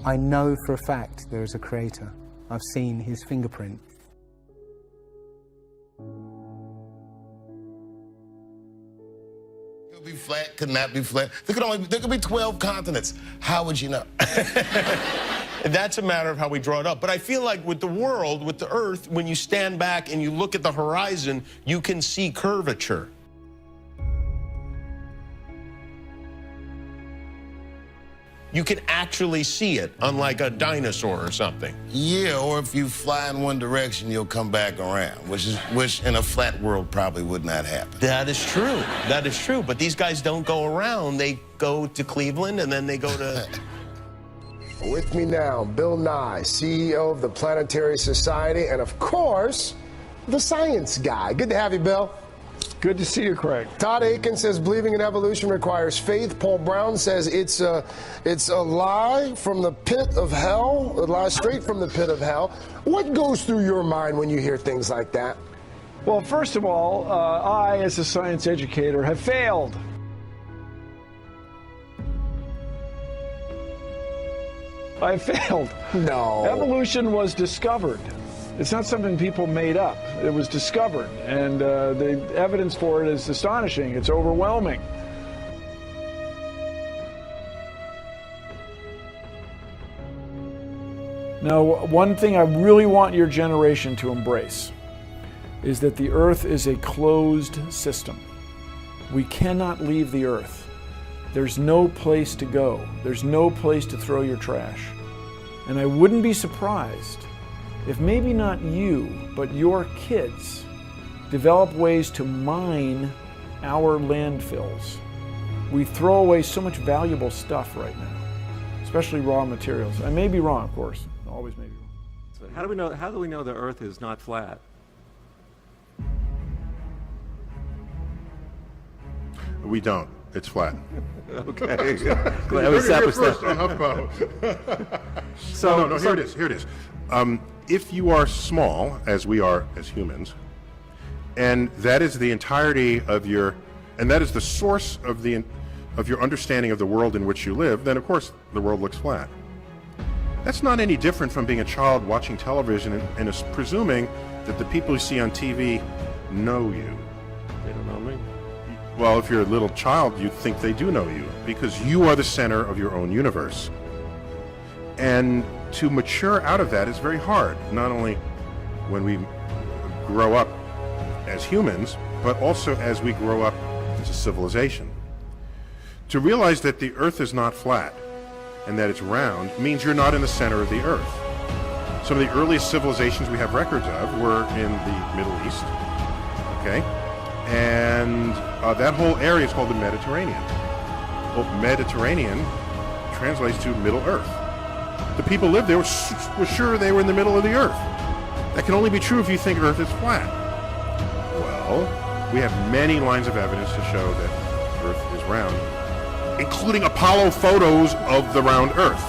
I know for a fact there is a creator. I've seen his fingerprint. Could be flat, could not be flat. There could be 12 continents. How would you know? That's a matter of how we draw it up. But I feel like with the world, with the Earth, when you stand back and you look at the horizon, you can see curvature. You can actually see it, unlike a dinosaur or something. Yeah, or if you fly in one direction, you'll come back around, which in a flat world probably would not happen. That is true. That is true. But these guys don't go around. They go to Cleveland, and then they go to... With me now, Bill Nye, CEO of the Planetary Society, and of course, the science guy. Good to have you, Bill. Good to see you, Craig. Todd Aiken says believing in evolution requires faith. Paul Brown says it's a lie from the pit of hell. It lies straight from the pit of hell. What goes through your mind when you hear things like that? Well, first of all, I, as a science educator, have failed. I failed. No. Evolution was discovered. It's not something people made up. It was discovered, and the evidence for it is astonishing. It's overwhelming. Now, one thing I really want your generation to embrace is that the Earth is a closed system. We cannot leave the Earth. There's no place to go. There's no place to throw your trash. And I wouldn't be surprised if maybe not you, but your kids develop ways to mine our landfills. We throw away so much valuable stuff right now, especially raw materials. I may be wrong, of course. Always may be wrong. So how do we know the Earth is not flat? We don't. It's flat. Okay. Glad we established that. So, no, here it is. If you are small, as we are as humans, and that is the entirety of your, and that is the source of your understanding of the world in which you live, then of course the world looks flat. That's not any different from being a child watching television and is presuming that the people you see on TV know you. They don't know me. Well, if you're a little child, you think they do know you because you are the center of your own universe. And to mature out of that is very hard, not only when we grow up as humans, but also as we grow up as a civilization. To realize that the Earth is not flat and that it's round means you're not in the center of the Earth. Some of the earliest civilizations we have records of were in the Middle East, okay? And that whole area is called the Mediterranean. Well, Mediterranean translates to Middle Earth. The people lived there were sure they were in the middle of the Earth. That can only be true if you think Earth is flat. Well, we have many lines of evidence to show that Earth is round, including Apollo photos of the round Earth.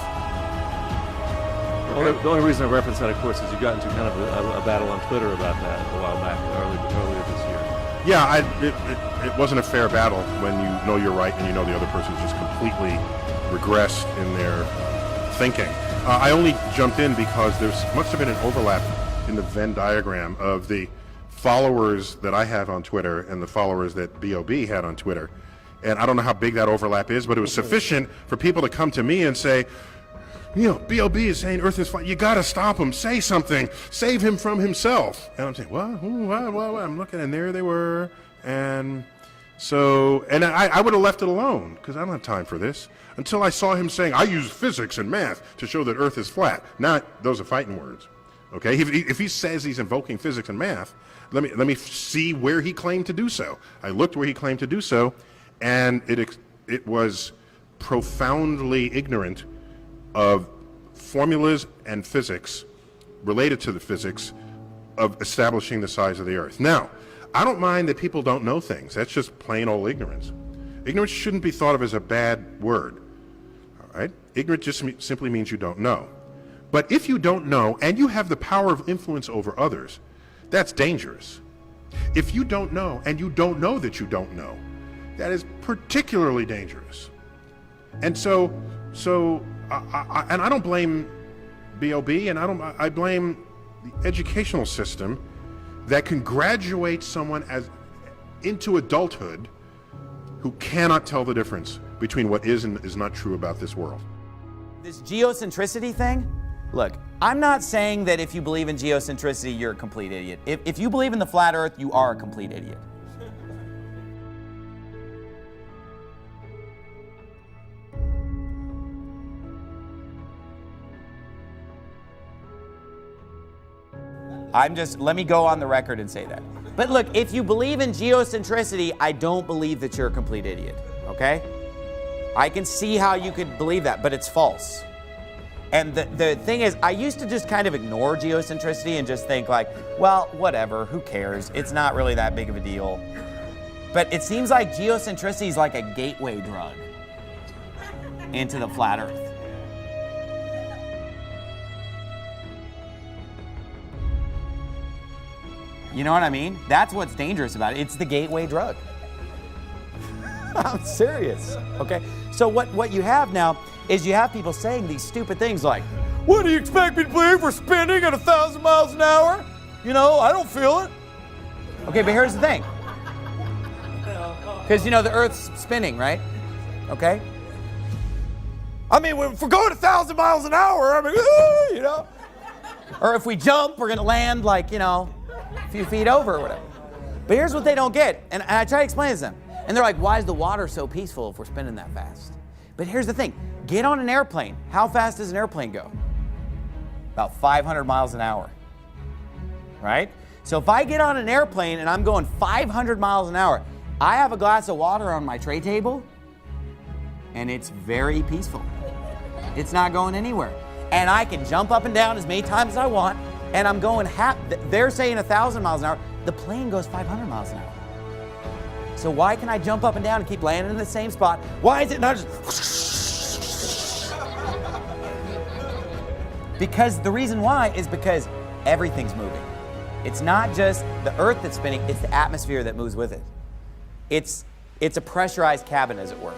The only reason I reference that, of course, is you got into kind of a battle on Twitter about that a while back, earlier this year. Yeah, it wasn't a fair battle when you know you're right and you know the other person's just completely regressed in their thinking. I only jumped in because there must have been an overlap in the Venn diagram of the followers that I have on Twitter and the followers that B.O.B. had on Twitter. And I don't know how big that overlap is, but it was sufficient for people to come to me and say, you know, B.O.B. is saying Earth is flat. You got to stop him. Say something. Save him from himself. And I'm saying, what? I'm looking, and there they were. And so, and I would have left it alone because I don't have time for this until I saw him saying, I use physics and math to show that Earth is flat. Not, those are fighting words. Okay? If he says he's invoking physics and math, let me see where he claimed to do so. I looked where he claimed to do so, and it was profoundly ignorant of formulas and physics related to the physics of establishing the size of the Earth. Now, I don't mind that people don't know things. That's just plain old ignorance. Ignorance shouldn't be thought of as a bad word. All right? Ignorant just simply means you don't know. But if you don't know and you have the power of influence over others, that's dangerous. If you don't know and you don't know that you don't know, that is particularly dangerous. And so and I don't blame BOB, and I blame the educational system that can graduate someone into adulthood who cannot tell the difference between what is and is not true about this world. This geocentricity thing, look, I'm not saying that if you believe in geocentricity, you're a complete idiot. If you believe in the flat earth, you are a complete idiot. Let me go on the record and say that. But look, if you believe in geocentricity, I don't believe that you're a complete idiot, okay? I can see how you could believe that, but it's false. And the thing is, I used to just kind of ignore geocentricity and just think like, well, whatever, who cares? It's not really that big of a deal. But it seems like geocentricity is like a gateway drug into the flat earth. You know what I mean? That's what's dangerous about it. It's the gateway drug. I'm serious, okay? So what you have now is you have people saying these stupid things like, what do you expect me to believe? We're spinning at 1,000 miles an hour? You know, I don't feel it. Okay, but here's the thing. Because, you know, the Earth's spinning, right? Okay? I mean, if we're going 1,000 miles an hour, I mean, you know? Or if we jump, we're going to land like, you know, a few feet over or whatever. But here's what they don't get, and I try to explain this to them. And they're like, why is the water so peaceful if we're spinning that fast? But here's the thing. Get on an airplane. How fast does an airplane go? About 500 miles an hour, right? So if I get on an airplane and I'm going 500 miles an hour, I have a glass of water on my tray table, and it's very peaceful. It's not going anywhere. And I can jump up and down as many times as I want, and I'm going they're saying 1,000 miles an hour. The plane goes 500 miles an hour. So why can I jump up and down and keep landing in the same spot? Why is it not just... Because the reason why is because everything's moving. It's not just the Earth that's spinning, it's the atmosphere that moves with it. It's a pressurized cabin, as it were.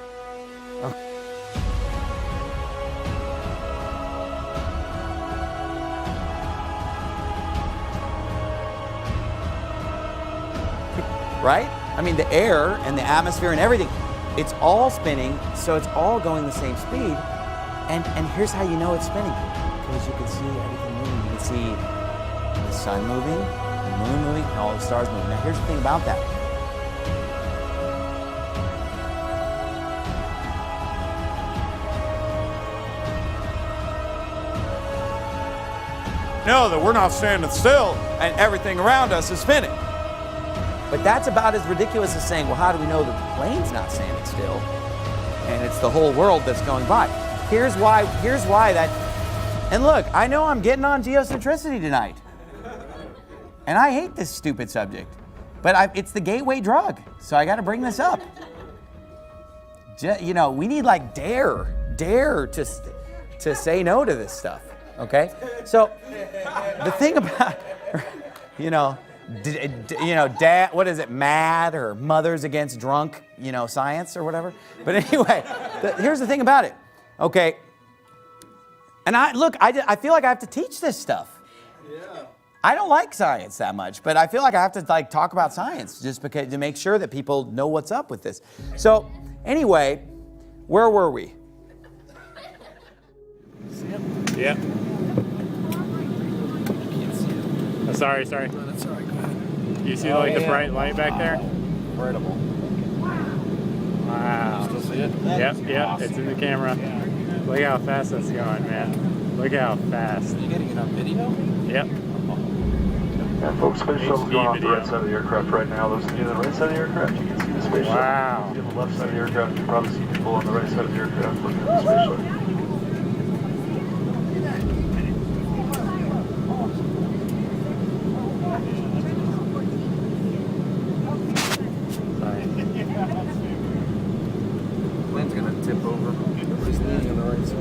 Right? I mean, the air and the atmosphere and everything, it's all spinning, so it's all going the same speed. And here's how you know it's spinning. Because you can see everything moving. You can see the sun moving, the moon moving, and all the stars moving. Now, here's the thing about that. No, that we're not standing still and everything around us is spinning. But that's about as ridiculous as saying, well, how do we know that the plane's not standing still? And it's the whole world that's going by. Here's why that, and look, I know I'm getting on geocentricity tonight. And I hate this stupid subject. But it's the gateway drug, so I got to bring this up. You know, we need like dare to say no to this stuff, okay? So the thing about, you know, dad, what is it, MAD or Mothers Against Drunk, you know, science or whatever. But anyway, here's the thing about it, okay? And I feel like I have to teach this stuff. Yeah. I don't like science that much, but I feel like I have to like talk about science just because to make sure that people know what's up with this. So anyway, where were we? Yeah. Oh, sorry. No, that's all right. Go ahead. You see like the bright light back there? Incredible. Wow. Still see it? Yep, it's in the camera. Look how fast that's going, man. Look how fast. Are you getting it on video? Yep. Yeah, folks, space shuttle's going off the right side of the aircraft right now. Those of you on the right side of the aircraft, you can see the space shuttle. Wow. On the left side of the aircraft, you can probably see people on the right side of the aircraft looking at the space shuttle. Plane's gonna tip over. Everybody's leaning on the right side.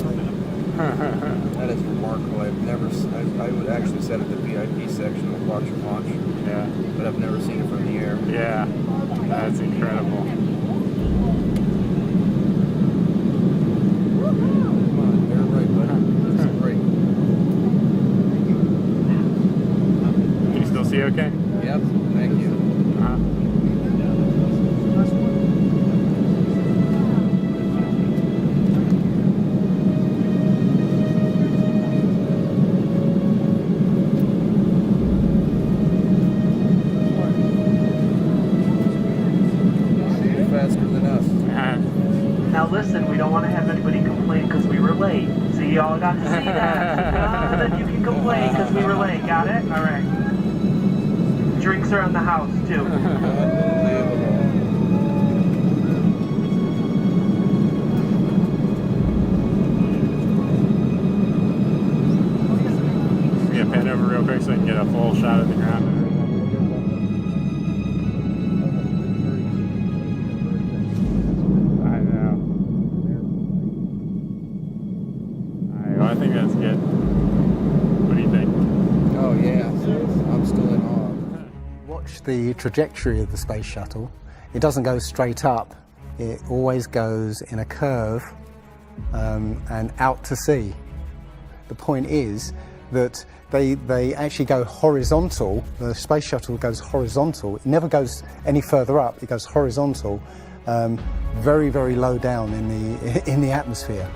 That is remarkable. I would actually set at the VIP section and watch it launch. Yeah. But I've never seen it from the air. Yeah. That's incredible. Come on, air right got to see that. Then you can complain because we were late. Got it? All right. Drinks around the house, too. Yeah, pan over real quick so I can get a full shot of the ground. I know. I think that's good. What do you think? Oh yeah, I'm still in awe. Watch the trajectory of the space shuttle. It doesn't go straight up. It always goes in a curve and out to sea. The point is that they actually go horizontal. The space shuttle goes horizontal. It never goes any further up. It goes horizontal, very, very low down in the atmosphere,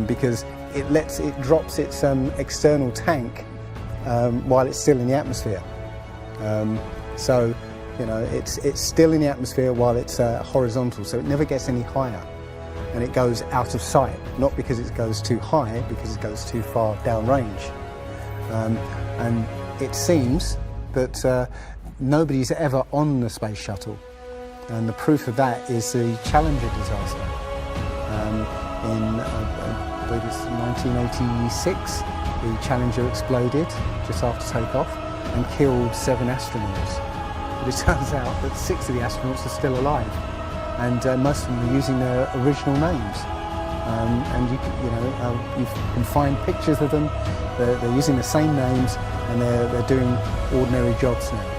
because it drops its external tank while it's still in the atmosphere. So, you know, it's still in the atmosphere while it's horizontal, so it never gets any higher. And it goes out of sight, not because it goes too high, because it goes too far downrange. And it seems that nobody's ever on the space shuttle. And the proof of that is the Challenger disaster. In, I believe it's 1986, the Challenger exploded just after takeoff and killed 7 astronauts. But it turns out that 6 of the astronauts are still alive, and most of them are using their original names. And you can find pictures of them. They're using the same names, and they're doing ordinary jobs now.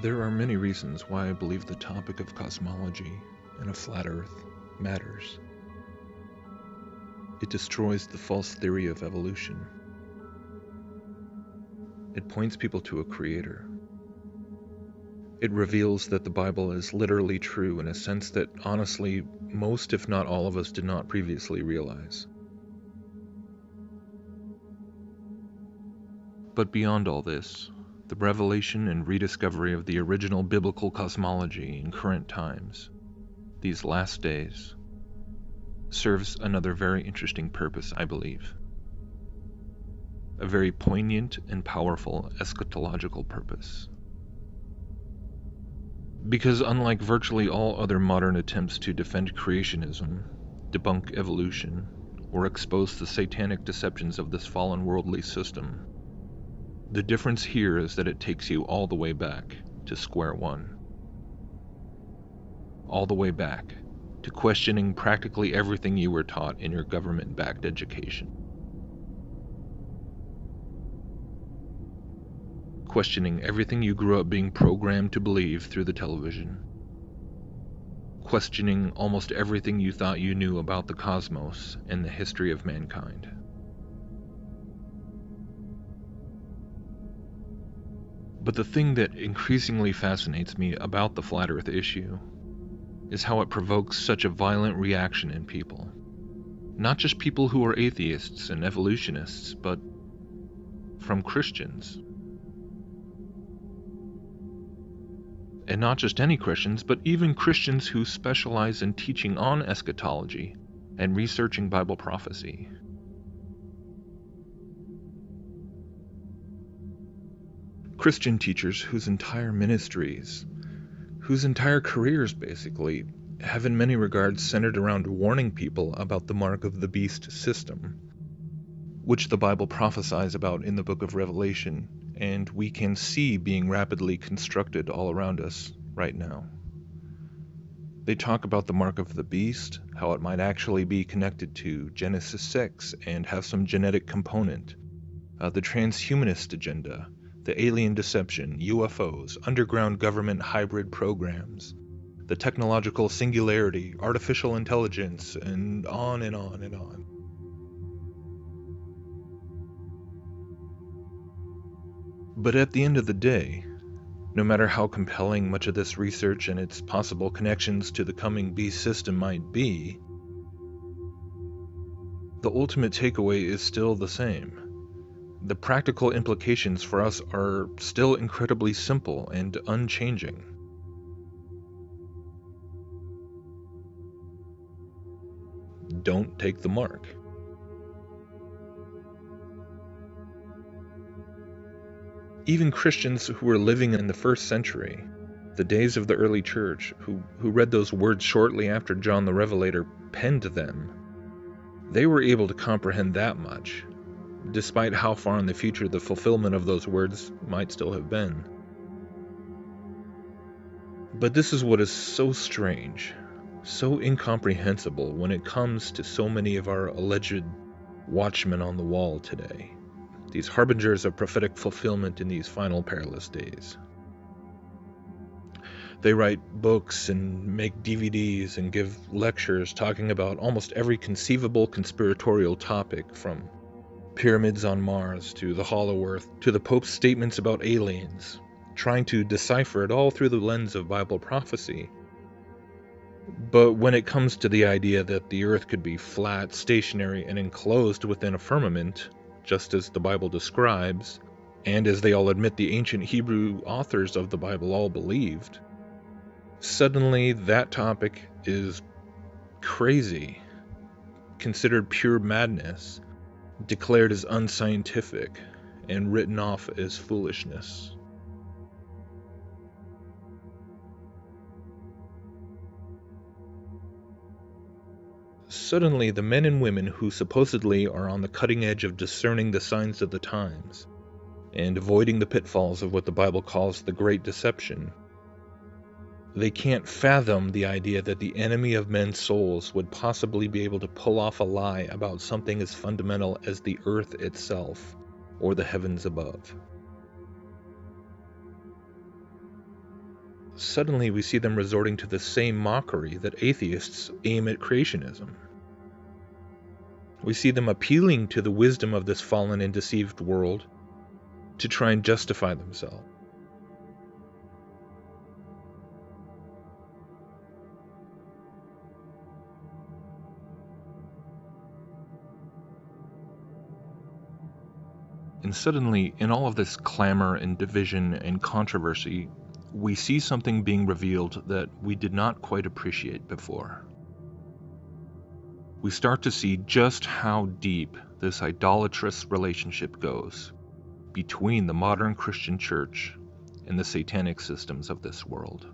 There are many reasons why I believe the topic of cosmology and a flat Earth matters. It destroys the false theory of evolution. It points people to a creator. It reveals that the Bible is literally true in a sense that, honestly, most if not all of us did not previously realize. But beyond all this, the revelation and rediscovery of the original biblical cosmology in current times, these last days, serves another very interesting purpose, I believe. A very poignant and powerful eschatological purpose. Because unlike virtually all other modern attempts to defend creationism, debunk evolution, or expose the satanic deceptions of this fallen worldly system, the difference here is that it takes you all the way back to square one. All the way back to questioning practically everything you were taught in your government-backed education. Questioning everything you grew up being programmed to believe through the television. Questioning almost everything you thought you knew about the cosmos and the history of mankind. But the thing that increasingly fascinates me about the flat Earth issue is how it provokes such a violent reaction in people. Not just people who are atheists and evolutionists, but from Christians. And not just any Christians, but even Christians who specialize in teaching on eschatology and researching Bible prophecy. Christian teachers whose entire ministries, whose entire careers basically, have in many regards centered around warning people about the mark of the beast system, which the Bible prophesies about in the book of Revelation, and we can see being rapidly constructed all around us right now. They talk about the mark of the beast, how it might actually be connected to Genesis 6 and have some genetic component, the transhumanist agenda, the alien deception, UFOs, underground government hybrid programs, the technological singularity, artificial intelligence, and on and on and on. But at the end of the day, no matter how compelling much of this research and its possible connections to the coming beast system might be, the ultimate takeaway is still the same. The practical implications for us are still incredibly simple and unchanging. Don't take the mark. Even Christians who were living in the first century, the days of the early church, who read those words shortly after John the Revelator penned them, they were able to comprehend that much, despite how far in the future the fulfillment of those words might still have been. But this is what is so strange, so incomprehensible when it comes to so many of our alleged watchmen on the wall today, these harbingers of prophetic fulfillment in these final perilous days. They write books and make DVDs and give lectures talking about almost every conceivable conspiratorial topic, from pyramids on Mars to the Hollow Earth to the Pope's statements about aliens, trying to decipher it all through the lens of Bible prophecy. But when it comes to the idea that the Earth could be flat, stationary, and enclosed within a firmament, just as the Bible describes, and as they all admit the ancient Hebrew authors of the Bible all believed, suddenly that topic is crazy, considered pure madness, declared as unscientific, and written off as foolishness. Suddenly, the men and women who supposedly are on the cutting edge of discerning the signs of the times and avoiding the pitfalls of what the Bible calls the Great Deception, they can't fathom the idea that the enemy of men's souls would possibly be able to pull off a lie about something as fundamental as the earth itself or the heavens above. Suddenly we see them resorting to the same mockery that atheists aim at creationism. We see them appealing to the wisdom of this fallen and deceived world to try and justify themselves. And suddenly, in all of this clamor and division and controversy, we see something being revealed that we did not quite appreciate before. We start to see just how deep this idolatrous relationship goes between the modern Christian church and the satanic systems of this world.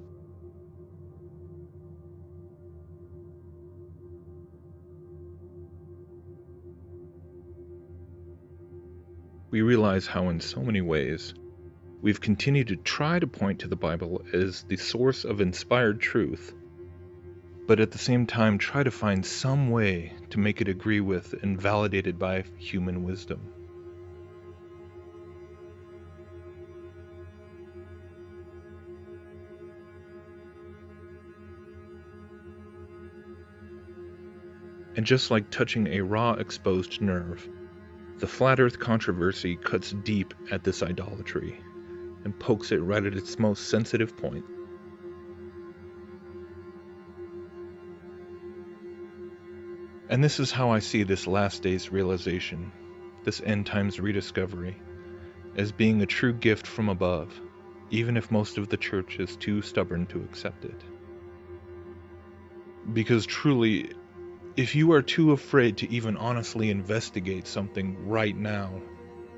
We realize how in so many ways we've continued to try to point to the Bible as the source of inspired truth, but at the same time try to find some way to make it agree with and validated by human wisdom. And just like touching a raw, exposed nerve, the flat earth controversy cuts deep at this idolatry and pokes it right at its most sensitive point. And this is how I see this last day's realization, this end times rediscovery, as being a true gift from above, even if most of the church is too stubborn to accept it. Because truly, if you are too afraid to even honestly investigate something right now,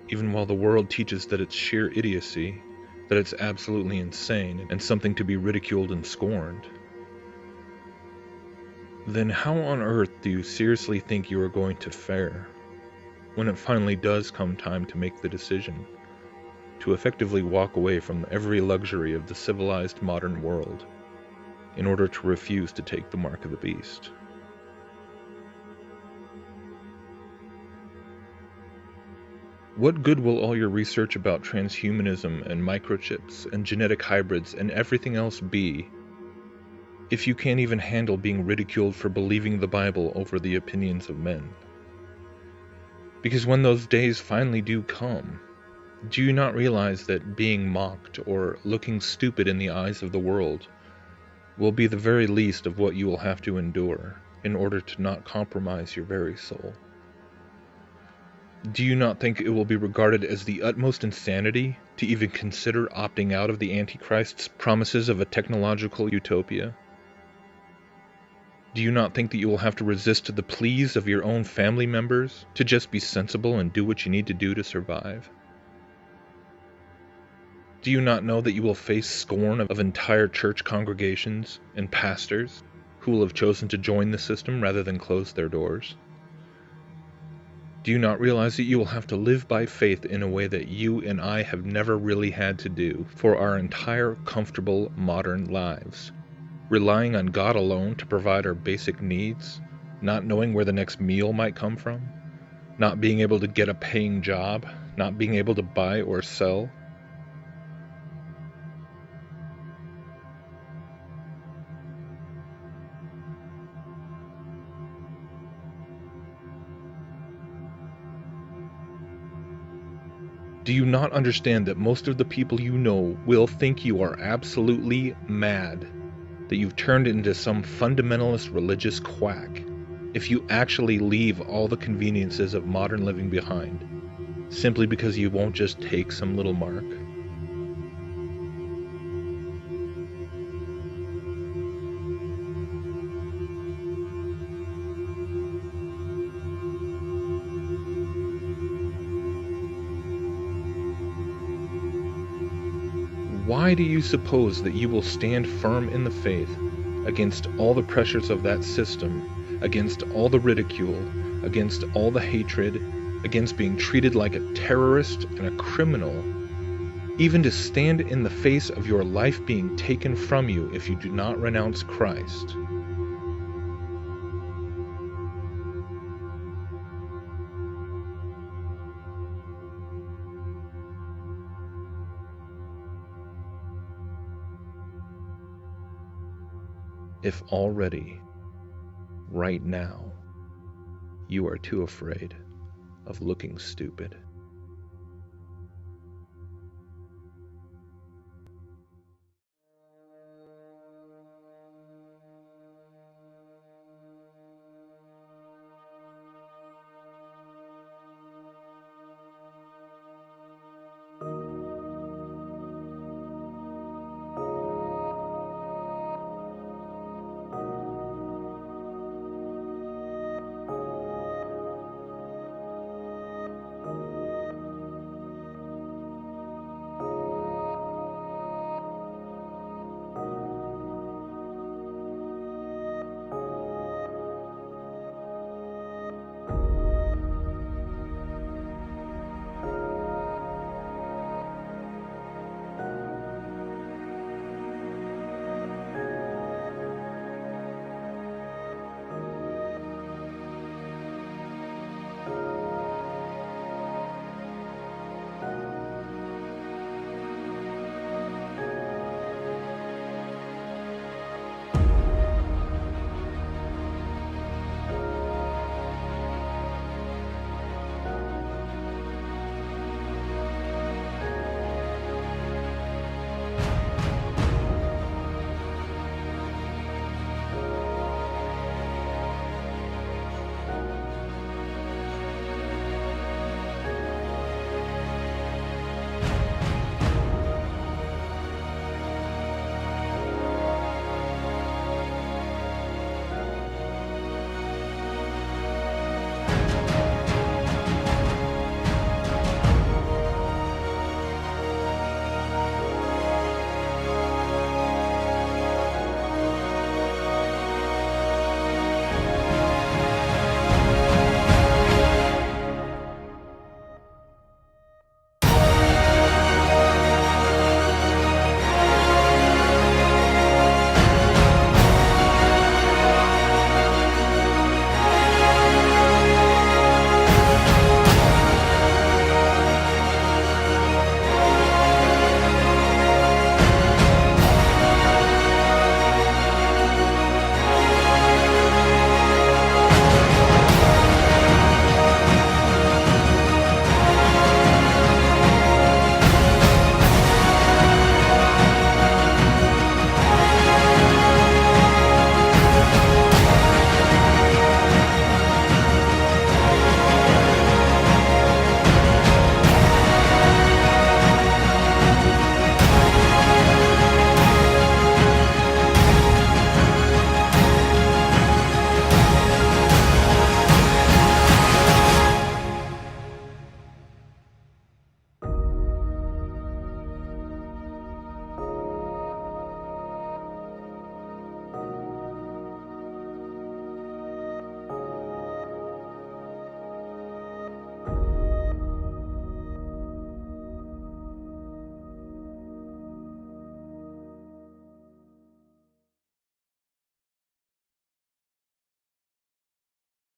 even while the world teaches that it's sheer idiocy, that it's absolutely insane and something to be ridiculed and scorned, then how on earth do you seriously think you are going to fare when it finally does come time to make the decision to effectively walk away from every luxury of the civilized modern world in order to refuse to take the mark of the beast. What good will all your research about transhumanism and microchips and genetic hybrids and everything else be if you can't even handle being ridiculed for believing the Bible over the opinions of men? Because when those days finally do come, do you not realize that being mocked or looking stupid in the eyes of the world will be the very least of what you will have to endure in order to not compromise your very soul? Do you not think it will be regarded as the utmost insanity to even consider opting out of the Antichrist's promises of a technological utopia? Do you not think that you will have to resist the pleas of your own family members to just be sensible and do what you need to do to survive? Do you not know that you will face scorn of entire church congregations and pastors who will have chosen to join the system rather than close their doors? Do you not realize that you will have to live by faith in a way that you and I have never really had to do for our entire comfortable modern lives, relying on God alone to provide our basic needs, not knowing where the next meal might come from, not being able to get a paying job, not being able to buy or sell? Do you not understand that most of the people you know will think you are absolutely mad, that you've turned into some fundamentalist religious quack, if you actually leave all the conveniences of modern living behind, simply because you won't just take some little mark? Why do you suppose that you will stand firm in the faith against all the pressures of that system, against all the ridicule, against all the hatred, against being treated like a terrorist and a criminal, even to stand in the face of your life being taken from you if you do not renounce Christ? If already, right now, you are too afraid of looking stupid.